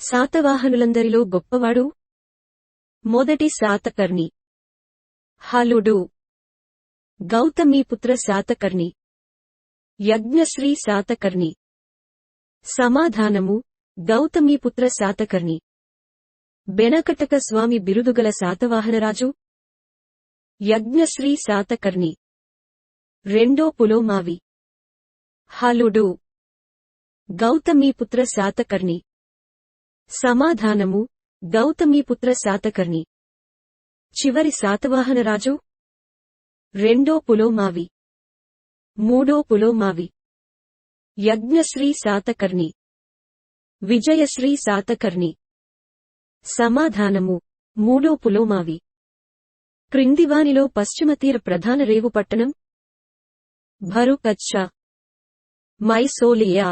శాతవాహనులందరిలో గొప్పవాడు. మొదటి శాతకర్ణి. హలుడు. గౌతమీపుత్ర శాతకర్ణి. యజ్ఞశ్రీ శాతకర్ణి. సమాధానము: గౌతమీపుత్ర శాతకర్ణి. బెనకటక స్వామి బిరుదుగల శాతవాహనరాజు. యజ్ఞశ్రీ శాతకర్ణి. రెండో పులోమావి. హలుడు. గౌతమీపుత్ర శాతకర్ణి. సమాధానము: గౌతమీపుత్ర శాతకర్ణి. చివరి శాతవాహనరాజు. రెండో పులోమావి. మూడో పులోమావి. యజ్ఞశ్రీ శాతకర్ణి. విజయశ్రీ శాతకర్ణి. సమాధానము: మూడో పులోమావి. క్రిందివానిలో పశ్చిమతీర ప్రధాన రేవు పట్టణం. భరుకచ్చ, మైసోలియా,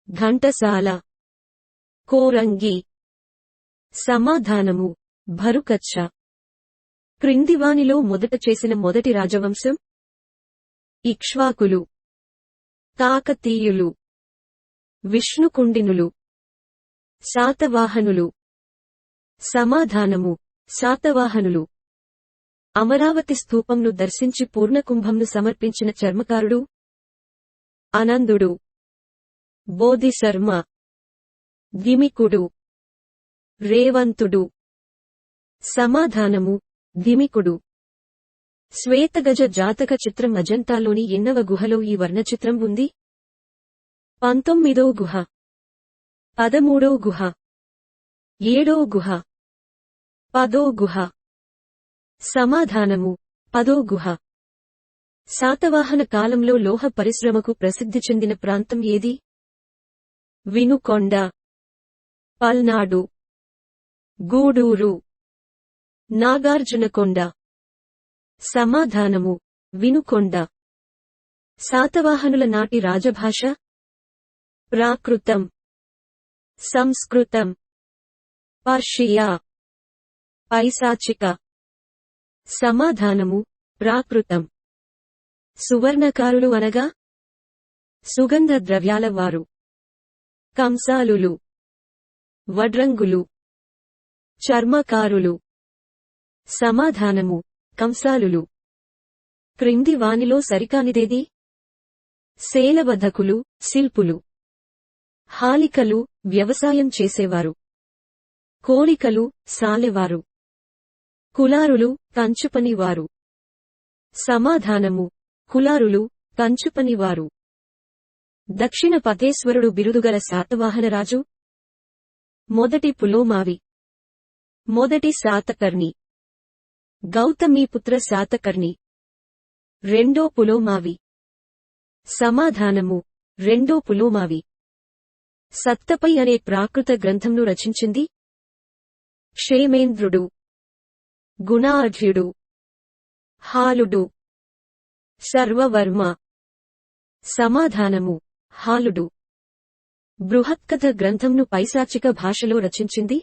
ఘంటసాల, కోరంగి. సమాధానము: భరుకచ్చ. క్రిందివానిలో మొదట చేసిన మొదటి రాజవంశం. ఇక్ష్వాకులు, కాకతీయులు, విష్ణుకుండినులు, శాతవాహనులు. సమాధానము: శాతవాహనులు. అమరావతి స్తూపంను దర్శించి పూర్ణకుంభంను సమర్పించిన చర్మకారుడు. అనందుడు, బోధిశర్మ, ధిమికుడు, రేవంతుడు. సమాధానము: ధిమికుడు. శ్వేతగజ జాతక చిత్రం అజంతాలోని ఎన్నవ గుహలో ఈ వర్ణచిత్రం ఉంది? 19వ గుహ, 13వ గుహ, 7వ గుహ, 10వ గుహ. సమాధానము: 10వ గుహ. శాతవాహన కాలంలో లోహ పరిశ్రమకు ప్రసిద్ధి చెందిన ప్రాంతం ఏది? వినుకొండ, పల్నాడు, గూడూరు, నాగార్జునకొండ. సమాధానము: వినుకొండ. శాతవాహనుల నాటి రాజభాష. ప్రాకృతం, సంస్కృతం, పర్షియా, పైశాచిక. సమాధానము: ప్రాకృతం. సువర్ణకారులు అనగా సుగంధ ద్రవ్యాల వారు. కంసాలులు, వడ్రంగులు, చర్మకారులు. సమాధానము: కంసాలులు. క్రింది వానిలో సరికానిదేది? శేలవధకులు, శిల్పులు. హాలికలు, వ్యవసాయం చేసేవారు. కోలికలు, సాలెవారు. కులారులు, కంచుపనివారు. సమాధానము: కులారులు, కంచుపనివారు. దక్షిణ పతేశ్వరుడు బిరుదుగల శాతవాహనరాజు. మొదటి పులోమావి. మొదటి శాతకర్ణి. గౌతమీపుత్ర శాతకర్ణి. రెండో పులోమావి. సమాధానము: రెండో పులోమావి. సత్తపై అనే ప్రాకృత గ్రంథంను రచించింది. క్షేమేంద్రుడు, గుణాఢ్యుడు, హాలుడు, సర్వవర్మ. సమాధానము: హాలుడు. బృహత్కథ గ్రంథంను పైశాచిక భాషలో రచించింది.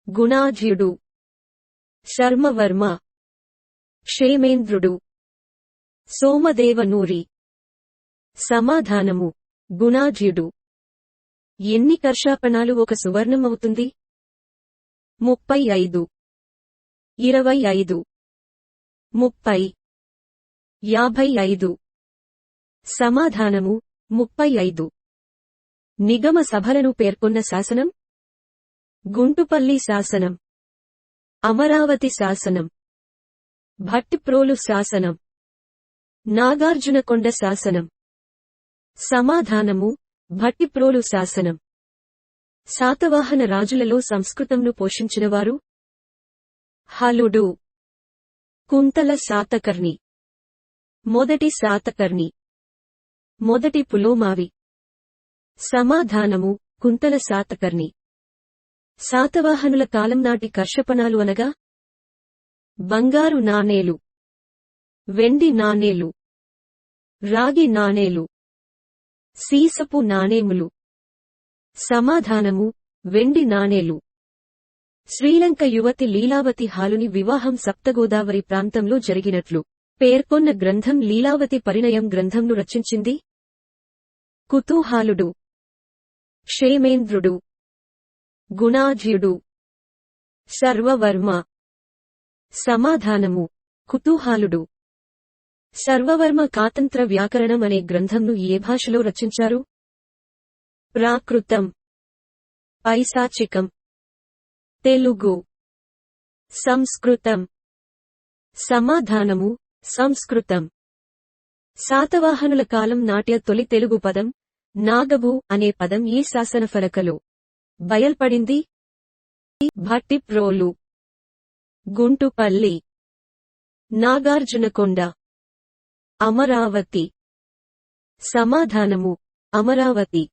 గుణాఢ్యుడు, శర్మవర్మ, క్షేమేంద్రుడు, సోమదేవనూరి. సమాధానము: గుణాఢ్యుడు. ఎన్ని కర్షాపణాలు ఒక సువర్ణం అవుతుంది? 35, 25, 30, 55. సమాధానము: 35. నిగమ సభలను పేర్కొన్న శాసనం. గుంటుపల్లి శాసనం, అమరావతి శాసనం, భట్టిప్రోలు శాసనం, నాగార్జునకొండ శాసనం. సమాధానము: భట్టిప్రోలు శాసనం. శాతవాహన రాజులలో సంస్కృతంను పోషించినవారు. హలుడు. కుంతల శాతకర్ణి. మొదటి శాతకర్ణి. మొదటి పులోమావి. సమాధానము: కుంతల శాతకర్ణి. శాతవాహనుల కాలం నాటి కర్షపణాలు అనగా బంగారు నాణేలు, వెండి నాణేలు, రాగి నాణేలు, సీసపు నాణేములు. సమాధానము: వెండి నాణేలు. శ్రీలంక యువతి లీలావతి హాలుని వివాహం సప్తగోదావరి ప్రాంతంలో జరిగినట్లు పేర్కొన్న గ్రంథం లీలావతి పరిణయం గ్రంథంను రచించింది. కుతూహాలుడు, క్షేమేంద్రుడు, గుణాఢ్యుడు. సర్వవర్మ. సమాధానము కుతూహలుడు. సర్వవర్మ కాతంత్ర వ్యాకరణం అనే గ్రంథంను ఏ భాషలో రచించారు? ప్రాకృతం. పైశాచికం. తెలుగు. సంస్కృతం. సమాధానము సంస్కృతం. శాతవాహనుల కాలం నాట్య తొలి తెలుగు పదం నాగబు అనే పదం ఈ శాసనఫలకలో బయల్పడింది? భట్టిప్రోలు. గుంటుపల్లి. నాగార్జునకొండ. అమరావతి. సమాధానము అమరావతి.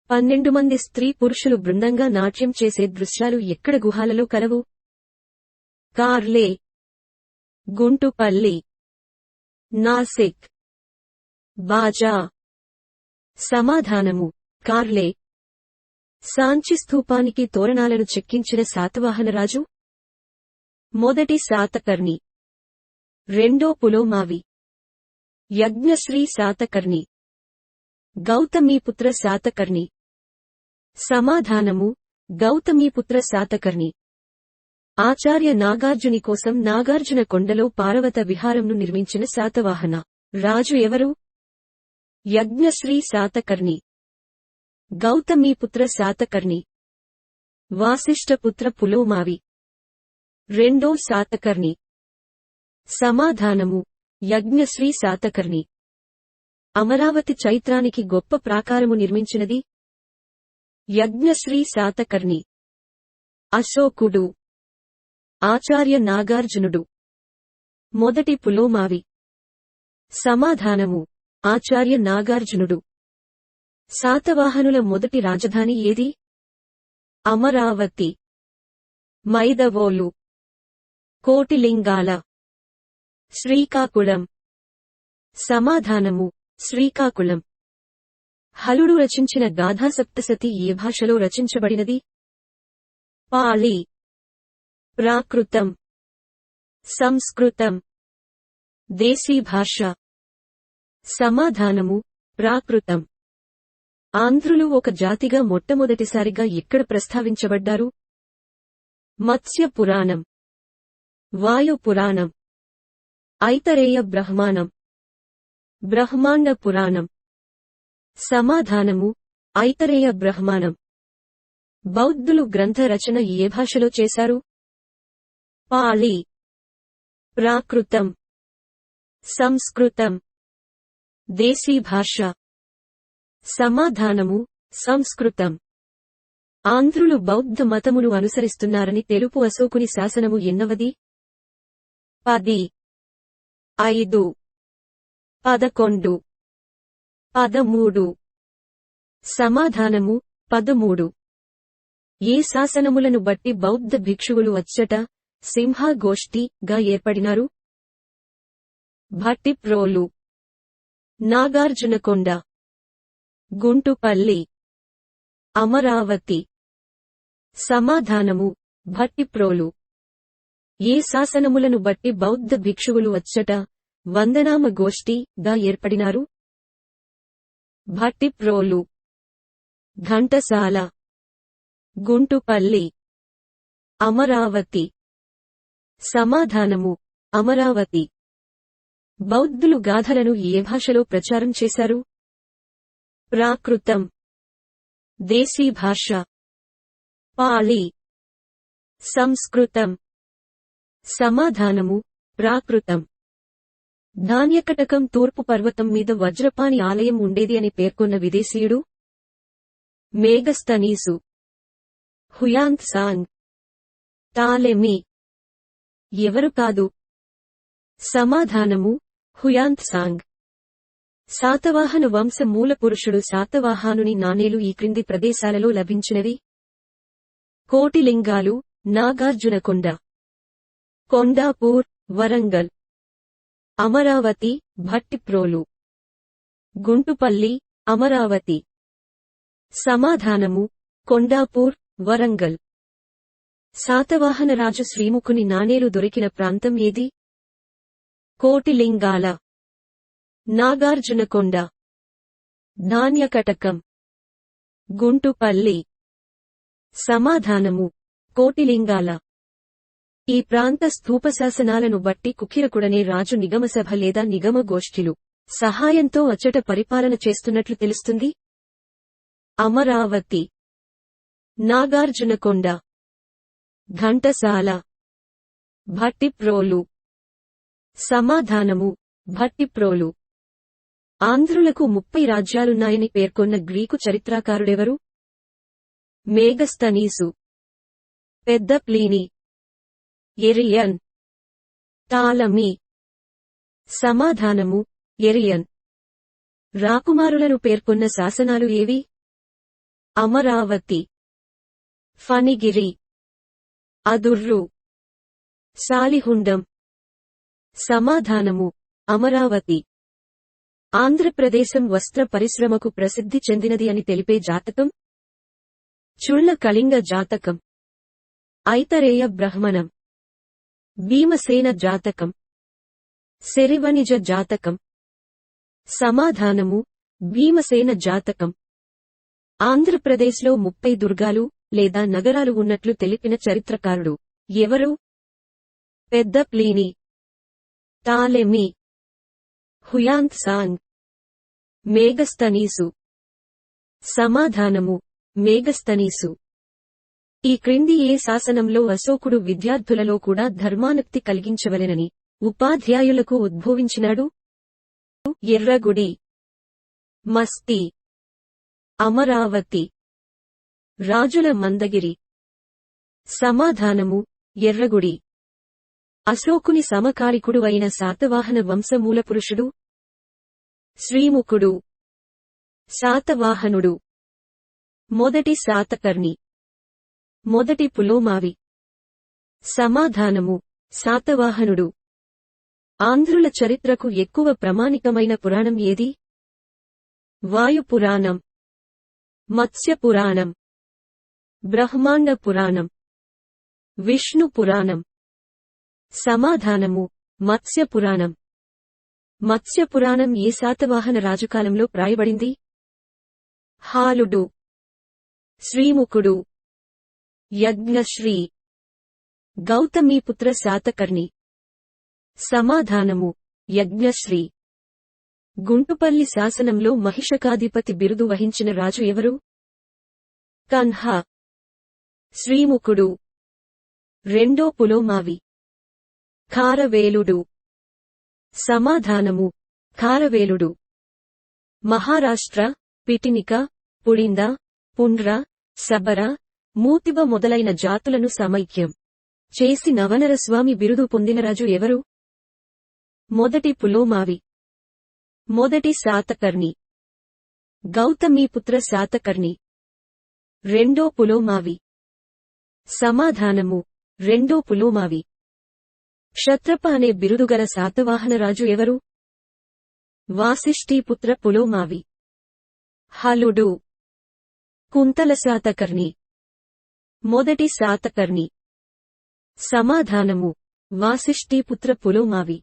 12 మంది స్త్రీ పురుషులు బృందంగా నాట్యం చేసే దృశ్యాలు ఎక్కడ గుహాలలో కలవు? కార్లే. గుంటుపల్లి. నాసిక్. బాజా. సమాధానము కార్లే. సాంచి స్థూపానికి తోరణాలను చెక్కించిన శాతవాహనరాజు? మొదటి శాతకర్ణి. రెండో పులోమావి. యజ్ఞశ్రీ శాతకర్ణి. గౌతమీపుత్ర శాతకర్ణి. సమాధానము గౌతమీపుత్ర శాతకర్ణి. ఆచార్య నాగార్జుని కోసం నాగార్జున కొండలో పార్వత విహారంను నిర్మించిన శాతవాహన రాజు ఎవరు? యజ్ఞశ్రీ శాతకర్ణి. గౌతమీపుత్ర శాతకర్ణి. వాసిష్ఠపుత్ర పులోమావి. రెండో శాతకర్ణి. సమాధానము యజ్ఞశ్రీ శాతకర్ణి. అమరావతి చైత్రానికి గొప్ప ప్రాకారము నిర్మించినది? యజ్ఞశ్రీ శాతకర్ణి. అశోకుడు. ఆచార్య నాగార్జునుడు. మొదటి పులోమావి. సమాధానము ఆచార్య నాగార్జునుడు. శాతవాహనుల మొదటి రాజధాని ఏది? అమరావతి. మైదవోలు. కోటిలింగాల. శ్రీకాకుళం. సమాధానము శ్రీకాకుళం. హలుడు రచించిన గాథాసప్తశతి ఏ భాషలో రచించబడినది? పాళి. ప్రాకృతం. సంస్కృతం. దేశీ భాష. సమాధానము ప్రాకృతం. ఆంధ్రులు ఒక జాతిగా మొట్టమొదటిసారిగా ఎక్కడ ప్రస్తావించబడ్డారు? మత్స్య పురాణం. వాయు పురాణం. ఐతరేయ బ్రహ్మాణం. బ్రహ్మాండ పురాణం. సమాధానము ఐతరేయ బ్రహ్మాణం. బౌద్ధులు గ్రంథ రచన ఏ భాషలో చేశారు? పాళి. ప్రాకృతం. సంస్కృతం. దేశీ భాష. సమాధానము సంస్కృతం. ఆంధ్రులు బౌద్ధ మతమును అనుసరిస్తున్నారని తెలుపు అశోకుని శాసనము ఎన్నవది? 10. 5. 11. 13. సమాధానము 13. ఏ శాసనములను బట్టి బౌద్ధ భిక్షువులు అచ్చట సింహగోష్ఠిగా ఏర్పడినారు? భట్టిప్రోలు. నాగార్జునకొండ. గుంటుపల్లి. అమరావతి. సమాధానము భట్టిప్రోలు. ఏ శాసనములను బట్టి బౌద్ధ భిక్షువులు అచ్చట వందనామ గోష్ఠిగా ఏర్పడినారు? భట్టిప్రోలు. ఘంటసాల. గుంటుపల్లి. అమరావతి. సమాధానము అమరావతి. బౌద్ధులు గాథలను ఏ భాషలో ప్రచారం చేశారు? ప్రాకృతం. దేశీ భాష. పాళి. సంస్కృతం. సమాధానము ప్రాకృతం. ధాన్యకటకం తూర్పు పర్వతం మీద వజ్రపాణి ఆలయం ఉండేది అని పేర్కొన్న విదేశీయుడు? మేగస్తనీసు. హుయాంగ్ సాంగ్. టాలెమీ. ఎవరు కాదు? సమాధానము హుయాంగ్ సాంగ్. శాతవాహన వంశ మూల పురుషుడు శాతవాహనుని నాణేలు ఈ క్రింది ప్రదేశాలలో లభించినవి: కోటిలింగాలు, నాగార్జునకొండ, కొండాపూర్, వరంగల్, అమరావతి, భట్టిప్రోలు, గుంటుపల్లి, అమరావతి. సమాధానము కొండాపూర్, వరంగల్. శాతవాహన రాజు శ్రీముఖుని నాణేలు దొరికిన ప్రాంతం ఏది? కోటిలింగాల, నాగార్జునకొండ, ధాన్యకటకం, గుంటుపల్లి. సమాధానము: కోటిలింగాల. ఈ ప్రాంత స్థూపశాసనాలను బట్టి కుకిరకుడనే రాజు నిగమసభ లేదా నిగమ గోష్ఠిలు సహాయంతో అచ్చట పరిపాలన చేస్తున్నట్లు తెలుస్తుంది. అమరావతి, నాగార్జునకొండ, ఘంటసాల, భట్టిప్రోలు. సమాధానము: భట్టిప్రోలు. ఆంధ్రులకు 30 రాజ్యాలున్నాయని పేర్కొన్న గ్రీకు చరిత్రకారుడెవరు? మేగస్తనీసు, పెద్ద ప్లీనీ, ఎరియన్, టాలమీ. సమాధానము: ఎరియన్. రాకుమారులను పేర్కొన్న శాసనాలు ఏవి? అమరావతి, ఫణిగిరి, అదుర్రు, సాలిహుండం. సమాధానము: అమరావతి. ఆంధ్రప్రదేశం వస్త్ర పరిశ్రమకు ప్రసిద్ధి చెందినది అని తెలిపే జాతకం? చుళ్ల కళింగ జాతకం, ఐతరేయ బ్రహ్మణం, భీమసేన జాతకం, శరివణిజ జాతకం. సమాధానము: భీమసేన జాతకం. ఆంధ్రప్రదేశ్లో 30 దుర్గాలు లేదా నగరాలు ఉన్నట్లు తెలిపిన చరిత్రకారుడు ఎవరు? పెద్ద ప్లీనీ, టాలెమీ, హుయాంగ్ సాంగ్, మేగస్తనీసు. సమాధానము: మేగస్తనీసు. ఈ క్రింది ఏ శాసనంలో అశోకుడు విద్యార్థులలో కూడా ధర్మానక్తి కలిగించవలెనని ఉపాధ్యాయులకు ఉద్బోధించినాడు? ఎర్రగుడి, మస్తి, అమరావతి, రాజుల మందగిరి. సమాధానము: ఎర్రగుడి. అశోకుని సమకాలికుడు అయిన శాతవాహన వంశ మూలపురుషుడు? శ్రీముఖుడు, శాతవాహనుడు. మొదటి శాతకర్ణి, మొదటి పులోమావి. సమాధానము: శాతవాహనుడు. ఆంధ్రుల చరిత్రకు ఎక్కువ ప్రామాణికమైన పురాణం ఏది? వాయుపురాణం, మత్స్య పురాణం, బ్రహ్మాండ పురాణం, విష్ణు పురాణం. సమాధానము: మత్స్య పురాణం. మత్స్య పురాణం ఏ శాతవాహన రాజుకాలంలో ప్రాయబడింది? హాలుడు, శ్రీముఖుడు, యజ్ఞశ్రీ, గౌతమీపుత్ర శాతకర్ణి. సమాధానము: యజ్ఞశ్రీ. గుంటుపల్లి శాసనంలో మహిషకాధిపతి బిరుదు వహించిన రాజు ఎవరు? కన్హ. శ్రీముఖుడు. రెండో పులోమావి. ఖారవేలుడు. సమాధానము: ఖారవేలుడు. మహారాష్ట్ర, పిటినిక, పుళింద, పుండ్ర, సబర, మూతివ మొదలైన జాతులను సమైక్యం చేసి నవనరస్వామి బిరుదు పొందిన రాజు ఎవరు? మొదటి పులోమావి. మొదటి శాతకర్ణి. గౌతమీపుత్ర శాతకర్ణి. రెండో పులోమావి. సమాధానము: రెండో పులోమావి. క్షత్రప అనే బిరుదుగల శాతవాహన రాజు ఎవరు? వాసిష్ఠీపుత్ర పులోమావి. హలుడు. కుంతల శాతకర్ణి. మొదటి శాతకర్ణి. సమాధానము: వాసిష్ఠీపుత్ర పులోమావి.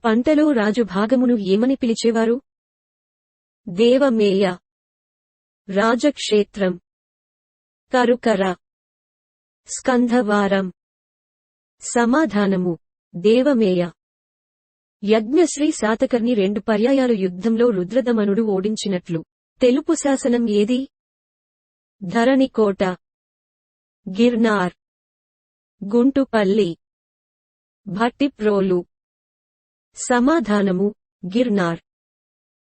పంటలో రాజు భాగమును ఏమని పిలిచేవారు? దేవమేయ, రాజక్షేత్రం, కరుకర, స్కంధవారం. సమాధానము: దేవమేయ. యజ్ఞశ్రీ శాతకర్ణి 2 పర్యాయాలు యుద్ధంలో రుద్రదమనుడు ఓడించినట్లు తెలుపు శాసనం ఏది? ధరణికోట, గిర్నార్, గుంటుపల్లి, భట్టిప్రోలు. సమాధానము: గిర్నార్.